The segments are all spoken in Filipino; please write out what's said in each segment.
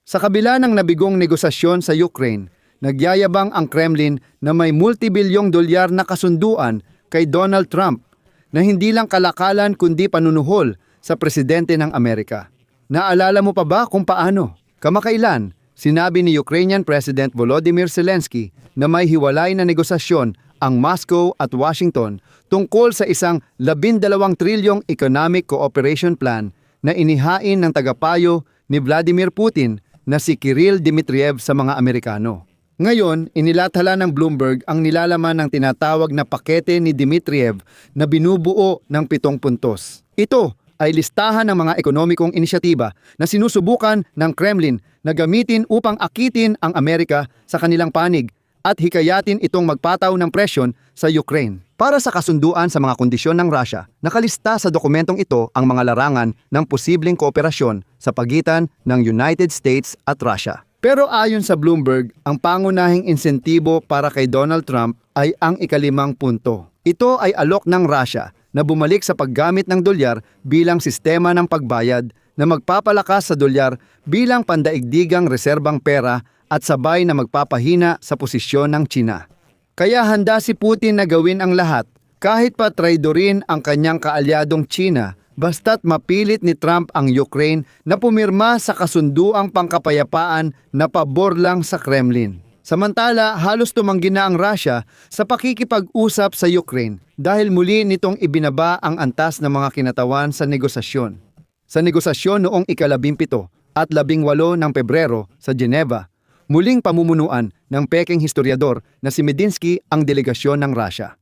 Sa kabila ng nabigong negosasyon sa Ukraine, nagyayabang ang Kremlin na may multibilyong dolyar na kasunduan kay Donald Trump na hindi lang kalakalan kundi panunuhol sa presidente ng Amerika. Naalala mo pa ba kung paano? Kamakailan, sinabi ni Ukrainian President Volodymyr Zelensky na may hiwalay na negosasyon ang Moscow at Washington tungkol sa isang 12 trilyong economic cooperation plan na inihain ng tagapayo ni Vladimir Putin na si Kirill Dmitriev sa mga Amerikano. Ngayon, inilathala ng Bloomberg ang nilalaman ng tinatawag na pakete ni Dmitriev na binubuo ng 7 puntos. Ito ay listahan ng mga ekonomikong inisyatiba na sinusubukan ng Kremlin na gamitin upang akitin ang Amerika sa kanilang panig at hikayatin itong magpataw ng presyon sa Ukraine. Para sa kasunduan sa mga kondisyon ng Russia, nakalista sa dokumentong ito ang mga larangan ng posibleng kooperasyon sa pagitan ng United States at Russia. Pero ayon sa Bloomberg, ang pangunahing insentibo para kay Donald Trump ay ang ika-5 punto. Ito ay alok ng Russia na bumalik sa paggamit ng dolyar bilang sistema ng pagbayad na magpapalakas sa dolyar bilang pandaigdigang reserbang pera at sabay na magpapahina sa posisyon ng China. Kaya handa si Putin na gawin ang lahat, kahit pa traidorin ang kanyang kaalyadong China, basta't mapilit ni Trump ang Ukraine na pumirma sa kasunduang pangkapayapaan na pabor lang sa Kremlin. Samantala, halos tumanggi na ang Russia sa pakikipag-usap sa Ukraine dahil muli nitong ibinaba ang antas ng mga kinatawan sa negosasyon. Sa negosasyon noong ika-17 at 18 ng Pebrero sa Geneva, muling pamumunuan ng Peking historiador na si Medinsky ang delegasyon ng Russia.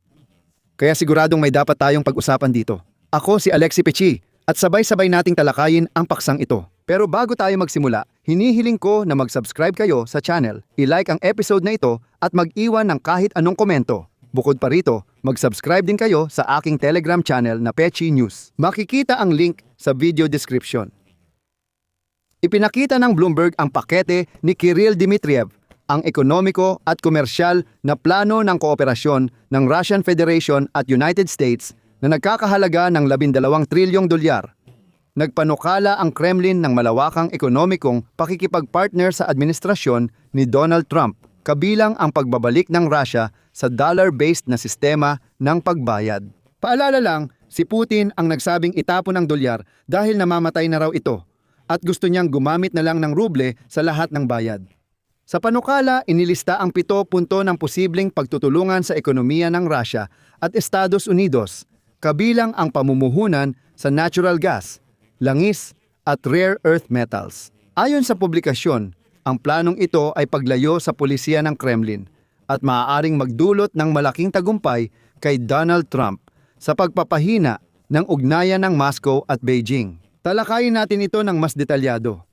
Kaya siguradong may dapat tayong pag-usapan dito. Ako si Alexi Pechi at sabay-sabay nating talakayin ang paksang ito. Pero bago tayo magsimula, hinihiling ko na mag-subscribe kayo sa channel, i-like ang episode na ito at mag-iwan ng kahit anong komento. Bukod pa rito, mag-subscribe din kayo sa aking Telegram channel na Pechi News. Makikita ang link sa video description. Ipinakita ng Bloomberg ang pakete ni Kirill Dmitriev, ang ekonomiko at komersyal na plano ng kooperasyon ng Russian Federation at United States na nagkakahalaga ng 12 trilyong dolyar. Nagpanukala ang Kremlin ng malawakang ekonomikong pakikipagpartner sa administrasyon ni Donald Trump, kabilang ang pagbabalik ng Russia sa dollar-based na sistema ng pagbayad. Paalala lang, si Putin ang nagsabing itapon ang dolyar dahil namamatay na raw ito at gusto niyang gumamit na lang ng ruble sa lahat ng bayad. Sa panukala, inilista ang 7 punto ng posibleng pagtutulungan sa ekonomiya ng Russia at Estados Unidos, kabilang ang pamumuhunan sa natural gas, langis at rare earth metals. Ayon sa publikasyon, ang planong ito ay paglayo sa pulisya ng Kremlin at maaaring magdulot ng malaking tagumpay kay Donald Trump sa pagpapahina ng ugnayan ng Moscow at Beijing. Talakayin natin ito ng mas detalyado.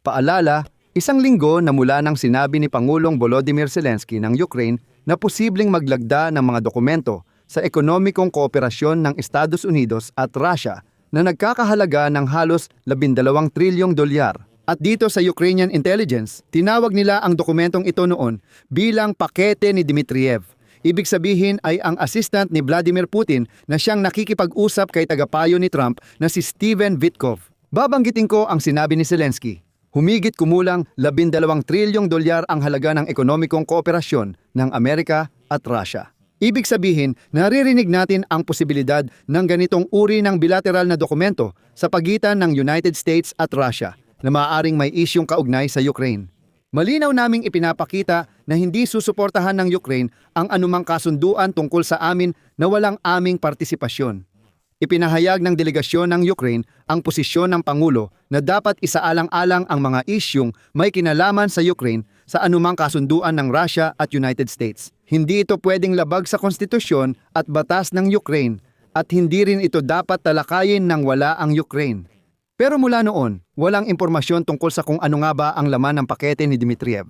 Paalala, 1 linggo na mula nang sinabi ni Pangulong Volodymyr Zelensky ng Ukraine na posibleng maglagda ng mga dokumento sa ekonomikong kooperasyon ng Estados Unidos at Russia na nagkakahalaga ng halos 12 trilyong dolyar. At dito sa Ukrainian intelligence, tinawag nila ang dokumentong ito noon bilang pakete ni Dmitriev. Ibig sabihin ay ang assistant ni Vladimir Putin na siyang nakikipag-usap kay tagapayo ni Trump na si Steven Witkoff. Babanggitin ko ang sinabi ni Zelensky. Humigit kumulang 12 trilyong dolyar ang halaga ng ekonomikong kooperasyon ng Amerika at Russia. Ibig sabihin, naririnig natin ang posibilidad ng ganitong uri ng bilateral na dokumento sa pagitan ng United States at Russia na maaaring may isyung kaugnay sa Ukraine. Malinaw naming ipinapakita na hindi susuportahan ng Ukraine ang anumang kasunduan tungkol sa amin na walang aming partisipasyon. Ipinahayag ng delegasyon ng Ukraine ang posisyon ng Pangulo na dapat isaalang-alang ang mga isyung may kinalaman sa Ukraine sa anumang kasunduan ng Russia at United States. Hindi ito pwedeng labag sa konstitusyon at batas ng Ukraine at hindi rin ito dapat talakayin ng wala ang Ukraine. Pero mula noon, walang impormasyon tungkol sa kung ano nga ba ang laman ng pakete ni Dmitriev.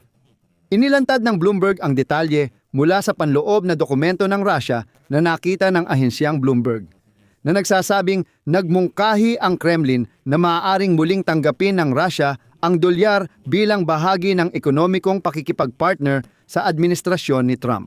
Inilantad ng Bloomberg ang detalye mula sa panloob na dokumento ng Russia na nakita ng ahensyang Bloomberg, na nagsasabing nagmungkahi ang Kremlin na maaaring muling tanggapin ng Russia ang dolyar bilang bahagi ng ekonomikong pakikipagpartner sa administrasyon ni Trump.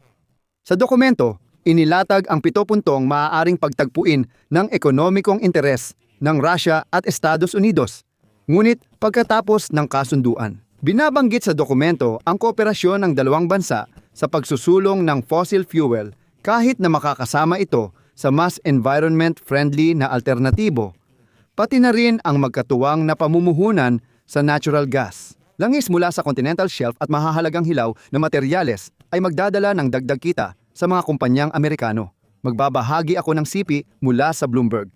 Sa dokumento, inilatag ang 7 puntong maaaring pagtagpuin ng ekonomikong interes ng Russia at Estados Unidos. Ngunit pagkatapos ng kasunduan, Binabanggit sa dokumento ang kooperasyon ng dalawang bansa sa pagsusulong ng fossil fuel kahit na makakasama ito sa mas environment-friendly na alternatibo, pati na rin ang magkatuwang na pamumuhunan sa natural gas. Langis mula sa continental shelf at mahahalagang hilaw na materyales ay magdadala ng dagdag kita sa mga kumpanyang Amerikano. Magbabahagi ako ng sipi mula sa Bloomberg.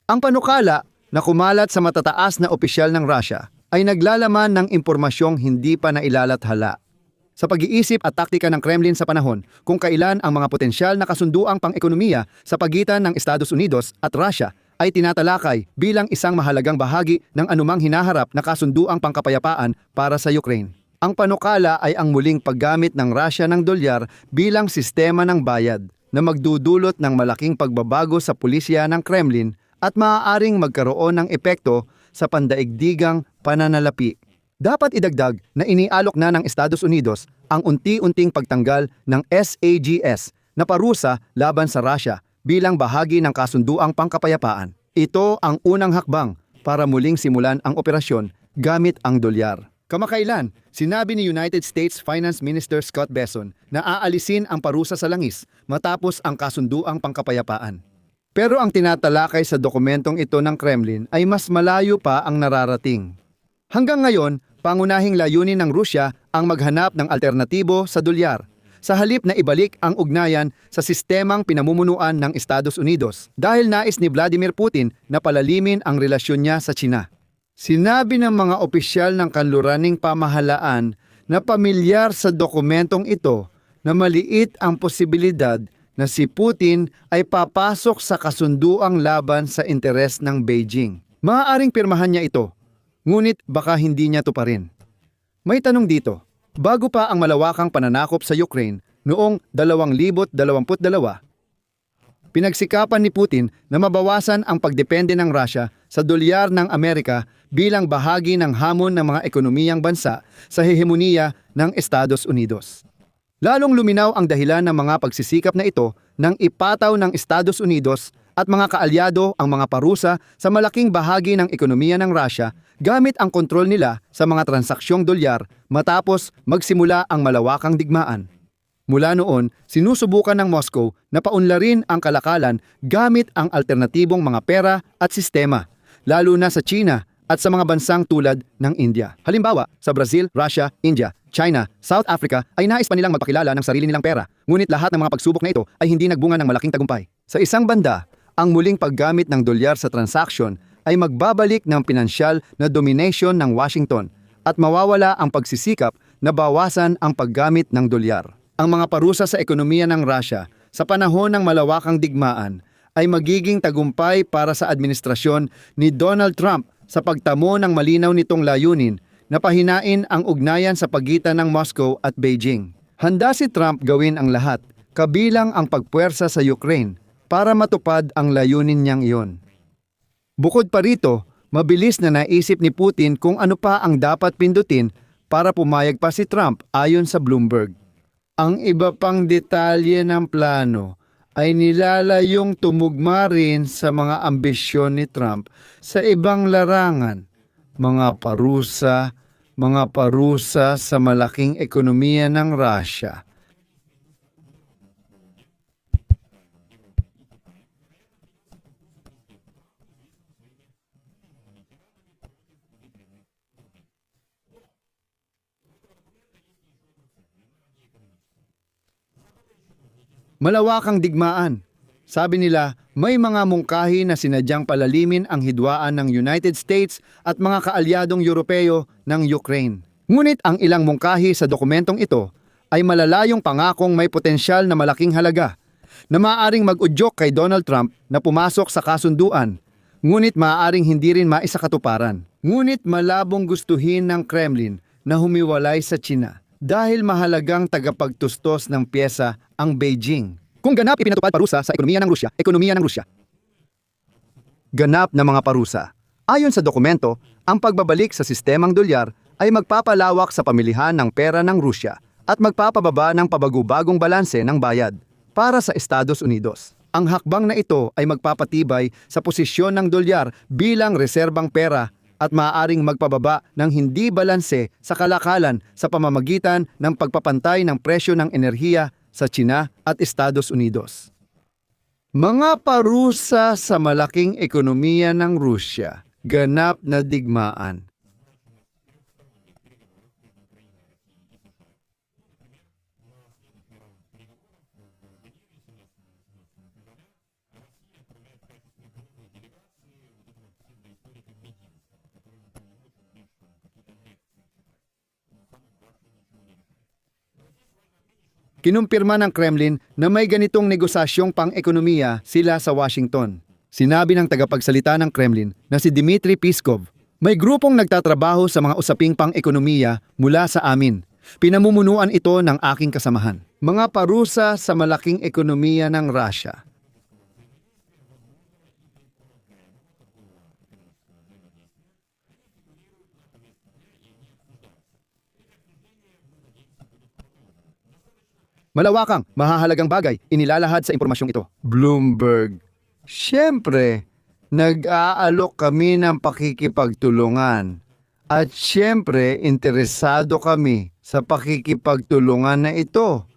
Ang panukala na kumalat sa matataas na opisyal ng Russia ay naglalaman ng impormasyong hindi pa nailalathala. Sa pag-iisip at taktika ng Kremlin sa panahon kung kailan ang mga potensyal na kasunduang pang-ekonomiya sa pagitan ng Estados Unidos at Russia ay tinatalakay bilang isang mahalagang bahagi ng anumang hinaharap na kasunduang pangkapayapaan para sa Ukraine. Ang panukala ay ang muling paggamit ng Russia ng dolyar bilang sistema ng bayad na magdudulot ng malaking pagbabago sa pulisya ng Kremlin at maaaring magkaroon ng epekto sa pandaigdigang pananalapi. Dapat idagdag na inialok na ng Estados Unidos ang unti-unting pagtanggal ng SAGS na parusa laban sa Russia bilang bahagi ng kasunduang pangkapayapaan. Ito ang unang hakbang para muling simulan ang operasyon gamit ang dolyar. Kamakailan, sinabi ni United States Finance Minister Scott Bessent na aalisin ang parusa sa langis matapos ang kasunduang pangkapayapaan. Pero ang tinatalakay sa dokumentong ito ng Kremlin ay mas malayo pa ang nararating. Hanggang ngayon, pangunahing layunin ng Rusya ang maghanap ng alternatibo sa dolyar, sa halip na ibalik ang ugnayan sa sistemang pinamumunuan ng Estados Unidos dahil nais ni Vladimir Putin na palalimin ang relasyon niya sa China. Sinabi ng mga opisyal ng kanluraning pamahalaan na pamilyar sa dokumentong ito na maliit ang posibilidad na si Putin ay papasok sa kasunduang laban sa interes ng Beijing. Maaaring pirmahan niya ito, ngunit baka hindi niya tuparin. May tanong dito, bago pa ang malawakang pananakop sa Ukraine noong 2022, pinagsikapan ni Putin na mabawasan ang pagdepende ng Russia sa dolyar ng Amerika bilang bahagi ng hamon ng mga ekonomiyang bansa sa hegemoniya ng Estados Unidos. Lalong luminaw ang dahilan ng mga pagsisikap na ito nang ipataw ng Estados Unidos at mga kaalyado ang mga parusa sa malaking bahagi ng ekonomiya ng Russia gamit ang kontrol nila sa mga transaksyong dolyar matapos magsimula ang malawakang digmaan. Mula noon, sinusubukan ng Moscow na paunlarin ang kalakalan gamit ang alternatibong mga pera at sistema, lalo na sa China at sa mga bansang tulad ng India. Halimbawa, sa Brazil, Russia, India, China, South Africa ay nais pa nilang magpakilala ng sarili nilang pera, ngunit lahat ng mga pagsubok na ito ay hindi nagbunga ng malaking tagumpay. Sa isang banda, ang muling paggamit ng dolyar sa transaksyon ay magbabalik ng pinansyal na domination ng Washington at mawawala ang pagsisikap na bawasan ang paggamit ng dolyar. Ang mga parusa sa ekonomiya ng Russia sa panahon ng malawakang digmaan ay magiging tagumpay para sa administrasyon ni Donald Trump sa pagtamo ng malinaw nitong layunin na pahinain ang ugnayan sa pagitan ng Moscow at Beijing. Handa si Trump gawin ang lahat, kabilang ang pagpuwersa sa Ukraine, para matupad ang layunin niyang iyon. Bukod pa rito, mabilis na naisip ni Putin kung ano pa ang dapat pindutin para pumayag pa si Trump ayon sa Bloomberg. Ang iba pang detalye ng plano ay nilalayong tumugma rin sa mga ambisyon ni Trump sa ibang larangan, mga parusa sa malaking ekonomiya ng Russia. Malawakang digmaan. Sabi nila, may mga mungkahi na sinadyang palalimin ang hidwaan ng United States at mga kaalyadong Europeo ng Ukraine. Ngunit ang ilang mungkahi sa dokumentong ito ay malalayong pangakong may potensyal na malaking halaga na maaaring mag-udyok kay Donald Trump na pumasok sa kasunduan, ngunit maaaring hindi rin maisakatuparan. Ngunit malabong gustuhin ng Kremlin na humiwalay sa China dahil mahalagang tagapagtustos ng pyesa ang Beijing. Kung ganap ipinatupad parusa sa ekonomiya ng Rusya. Ganap na mga parusa. Ayon sa dokumento, ang pagbabalik sa sistemang dolyar ay magpapalawak sa pamilihan ng pera ng Rusya at magpapababa ng pabago-bagong balanse ng bayad para sa Estados Unidos. Ang hakbang na ito ay magpapatibay sa posisyon ng dolyar bilang reserbang pera at maaaring magpababa ng hindi balanse sa kalakalan sa pamamagitan ng pagpapantay ng presyo ng enerhiya sa China at Estados Unidos. Mga parusa sa malaking ekonomiya ng Rusya, ganap na digmaan. Kinumpirma ng Kremlin na may ganitong negosasyong pang-ekonomiya sila sa Washington. Sinabi ng tagapagsalita ng Kremlin na si Dmitry Peskov, may grupong nagtatrabaho sa mga usaping pang-ekonomiya mula sa amin. Pinamumunuan ito ng aking kasamahan. Mga parusa sa malaking ekonomiya ng Russia. Malawakang, mahahalagang bagay inilalahad sa impormasyong ito. Bloomberg. Siyempre, nag-aalok kami ng pakikipagtulungan. At siyempre, interesado kami sa pakikipagtulungan na ito.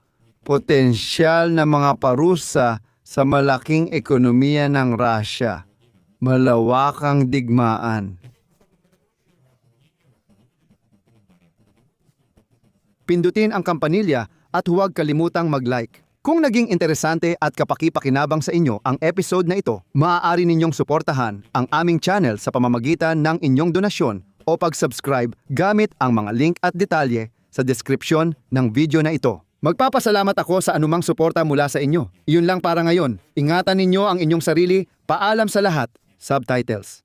Potensyal na mga parusa sa malaking ekonomiya ng Russia. Malawakang digmaan. Pindutin ang kampanilya at huwag kalimutang mag-like. Kung naging interesante at kapaki-pakinabang sa inyo ang episode na ito, maaari ninyong suportahan ang aming channel sa pamamagitan ng inyong donasyon o pag-subscribe gamit ang mga link at detalye sa description ng video na ito. Magpapasalamat ako sa anumang suporta mula sa inyo. Iyon lang para ngayon. Ingatan ninyo ang inyong sarili. Paalam sa lahat. Subtitles.